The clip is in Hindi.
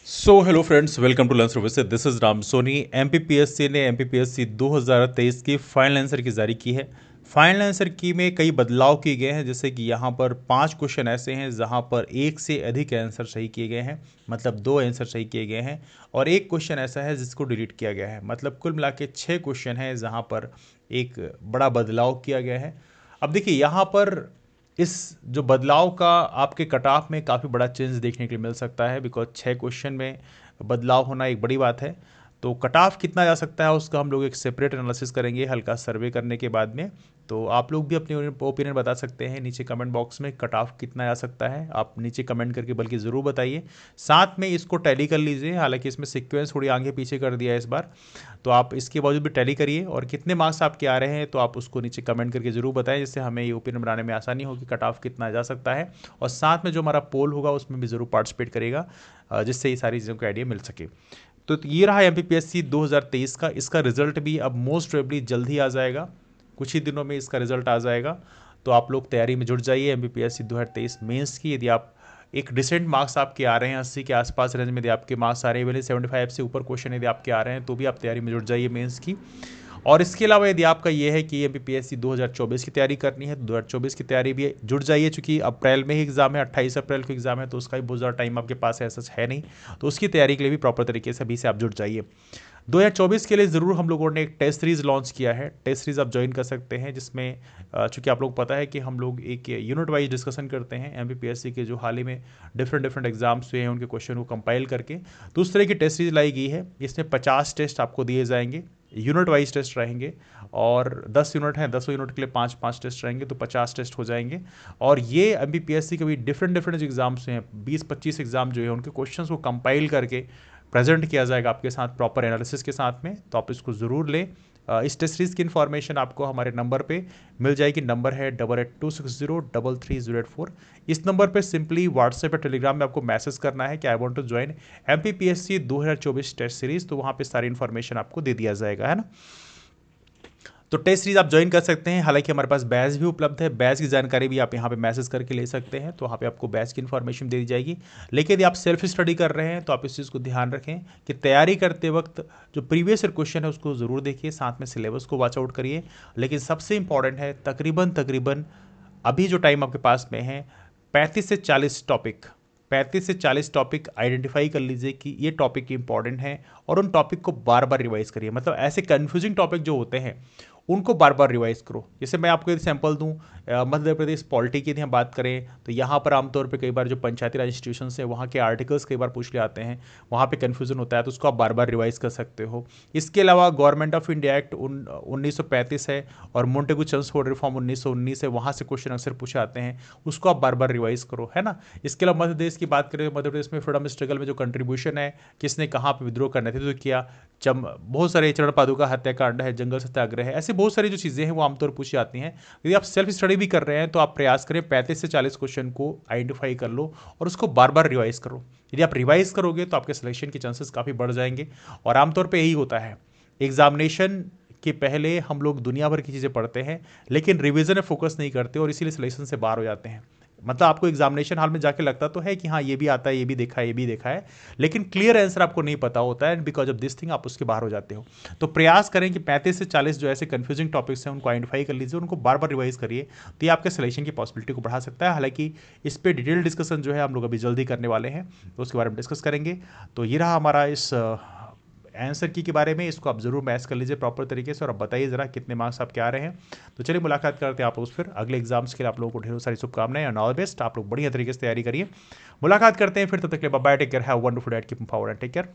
So hello friends, welcome to learn services. This is Ram Soni. MPPSC ने एमपीपीएससी 2023 की फाइनल आंसर की जारी की है। फाइनल आंसर की में कई बदलाव किए गए हैं, जैसे कि यहाँ पर 5 क्वेश्चन ऐसे हैं जहाँ पर एक से अधिक आंसर सही किए गए हैं, मतलब 2 आंसर सही किए गए हैं, और एक क्वेश्चन ऐसा है जिसको डिलीट किया गया है। मतलब कुल मिला के 6 क्वेश्चन हैं जहाँ पर एक बड़ा बदलाव किया गया है। अब देखिए यहाँ पर इस जो बदलाव का आपके कट ऑफ में काफ़ी बड़ा चेंज देखने के लिए मिल सकता है, बिकॉज 6 क्वेश्चन में बदलाव होना एक बड़ी बात है। तो कट ऑफ कितना जा सकता है उसका हम लोग एक सेपरेट एनालिसिस करेंगे हल्का सर्वे करने के बाद में। तो आप लोग भी अपने ओपिनियन बता सकते हैं नीचे कमेंट बॉक्स में, कट ऑफ कितना जा सकता है आप नीचे कमेंट करके बल्कि ज़रूर बताइए। साथ में इसको टैली कर लीजिए, हालांकि इसमें सीक्वेंस थोड़ी आगे पीछे कर दिया है इस बार, तो आप इसके बावजूद भी टैली करिए और कितने मार्क्स आपके आ रहे हैं तो आप उसको नीचे कमेंट करके ज़रूर बताएं, जिससे हमें ये ओपिनियन बनाने में आसानी होगी कट ऑफ कितना जा सकता है। और साथ में जो हमारा पोल होगा उसमें भी ज़रूर पार्टिसिपेट करेगा, जिससे ये सारी चीज़ों का आइडिया मिल सके। तो ये रहा एमपीपीएससी 2023 का। इसका रिजल्ट भी अब मोस्ट प्रोबेबली जल्द ही आ जाएगा, कुछ ही दिनों में इसका रिजल्ट आ जाएगा। तो आप लोग तैयारी में जुट जाइए एमपीपीएससी 2023 मेंस की। यदि आप एक डिसेंट मार्क्स आपके आ रहे हैं 80 के आसपास रेंज में, यदि आपके मार्क्स आ रहे हैं, वैसे 75 से ऊपर क्वेश्चन यदि आपके आ रहे हैं तो भी आप तैयारी में जुट जाइए मेंस की। और इसके अलावा यदि आपका ये है कि एमपीपीएससी 2024 की तैयारी करनी है तो 2024 की तैयारी भी जुट जाइए, चूंकि अप्रैल में ही एग्जाम है, 28 अप्रैल को एग्जाम है, तो उसका भी बहुत ज़्यादा टाइम आपके पास है, सच है नहीं। तो उसकी तैयारी के लिए भी प्रॉपर तरीके से अभी से आप जुट जाइए। 2024 के लिए ज़रूर हम लोगों ने एक टेस्ट सीरीज़ लॉन्च किया है। टेस्ट सीरीज़ आप ज्वाइन कर सकते हैं, जिसमें चूंकि आप लोग पता है कि हम लोग एक यूनिट वाइज डिस्कशन करते हैं एमपीपीएससी के जो हाल ही में डिफरेंट डिफरेंट एग्जाम्स हुए हैं उनके क्वेश्चन को कंपाइल करके। तो उस तरह की टेस्ट सीरीज लाई गई है। इसमें 50 टेस्ट आपको दिए जाएंगे, यूनिट वाइज टेस्ट रहेंगे, और 10 यूनिट हैं, 10 यूनिट के लिए 5-5 टेस्ट रहेंगे, तो 50 टेस्ट हो जाएंगे। और ये एमपीपीएससी के भी डिफरेंट डिफरेंट एग्जाम्स हैं, 20-25 एग्जाम जो है उनके क्वेश्चंस को कंपाइल करके प्रेजेंट किया जाएगा आपके साथ प्रॉपर एनालिसिस के साथ में। तो आप इसको ज़रूर लें। इस टेस्ट सीरीज़ की इन्फॉर्मेशन आपको हमारे नंबर पे मिल जाएगी। नंबर है 8826033084। इस नंबर पे सिंपली व्हाट्सएप या टेलीग्राम में आपको मैसेज करना है कि I want to join MPPSC 2024 test series, तो वहाँ पे सारी इन्फॉर्मेशन आपको दे दिया जाएगा, है ना। तो टेस्ट सीरीज आप ज्वाइन कर सकते हैं। हालांकि हमारे पास बैच भी उपलब्ध है, बैच की जानकारी भी आप यहाँ पे मैसेज करके ले सकते हैं, तो वहाँ पे आपको बैच की इन्फॉर्मेशन दे दी जाएगी। लेकिन यदि आप सेल्फ स्टडी कर रहे हैं तो आप इस चीज़ को ध्यान रखें कि तैयारी करते वक्त जो प्रीवियस ईयर क्वेश्चन है उसको ज़रूर देखिए, साथ में सिलेबस को वॉच आउट करिए। लेकिन सबसे इंपॉर्टेंट है, तकरीबन अभी जो टाइम आपके पास में है 35 से 40 टॉपिक आइडेंटिफाई कर लीजिए कि ये टॉपिक इंपॉर्टेंट है, और उन टॉपिक को बार बार रिवाइज करिए। मतलब ऐसे कंफ्यूजिंग टॉपिक जो होते हैं उनको बार बार रिवाइज करो। जैसे मैं आपको एक सैंपल दूं, मध्य प्रदेश पॉलिटी की यदि हम बात करें तो यहाँ पर आमतौर पे कई बार जो पंचायती राज इंस्टीट्यूशन है वहाँ के आर्टिकल्स कई बार पूछ ले आते हैं, वहाँ पे कन्फ्यूजन होता है, तो उसको आप बार बार रिवाइज कर सकते हो। इसके अलावा गवर्नमेंट ऑफ इंडिया एक्ट 1935 है, और मोंटेगू चंसफोर्ड रिफॉर्म 1919 है, वहाँ से क्वेश्चन अक्सर पूछे आते हैं, उसको आप बार बार रिवाइज करो, है ना। इसके अलावा मध्य प्रदेश की बात करें तो मध्य प्रदेश में फ्रीडम स्ट्रगल में जो कंट्रीब्यूशन है, किसने कहाँ पर विद्रोह का नेतृत्व किया, बहुत सारे चरण पादुका हत्याकांड है, जंगल सत्याग्रह है, ऐसे बहुत सारी जो चीज़ें हैं वो आमतौर पर पूछी जाती हैं। यदि आप सेल्फ स्टडी भी कर रहे हैं तो आप प्रयास करें 35 से 40 क्वेश्चन को आइडेंटिफाई कर लो और उसको बार बार रिवाइज करो। यदि आप रिवाइज करोगे तो आपके सिलेक्शन के चांसेस काफ़ी बढ़ जाएंगे। और आमतौर पर यही होता है, एग्जामिनेशन के पहले हम लोग दुनिया भर की चीज़ें पढ़ते हैं लेकिन रिवीजन में फोकस नहीं करते और इसीलिए सिलेक्शन से बाहर हो जाते हैं। मतलब आपको एग्जामिनेशन हॉल में जाके लगता तो है कि हाँ ये भी आता है, ये भी देखा है, ये भी देखा है, लेकिन क्लियर आंसर आपको नहीं पता होता है, बिकॉज ऑफ दिस थिंग आप उसके बाहर हो जाते हो। तो प्रयास करें कि 35 से 40 जो ऐसे कंफ्यूजिंग टॉपिक्स हैं उनको आइडेंटिफाई कर लीजिए, उनको बार बार रिवाइज करिए, तो ये आपके सिलेक्शन की पॉसिबिलिटी को बढ़ा सकता है। हालांकि इस पर डिटेल डिस्कशन जो है हम लोग अभी जल्दी करने वाले हैं, तो उसके बारे में डिस्कस करेंगे। तो ये रहा हमारा इस आंसर की के बारे में, इसको आप जरूर मैच कर लीजिए प्रॉपर तरीके से और आप बताइए जरा कितने मार्क्स आपके आ रहे हैं। तो चलिए मुलाकात करते हैं आप लोग फिर अगले एग्जाम्स के लिए। आप लोगों को ढेरों सारी शुभकामनाएं एंड ऑल बेस्ट। आप लोग बढ़िया तरीके से तैयारी करिए। मुलाकात करते हैं फिर, तब तक के लिए bye, take care, have wonderful day, keep power and take care.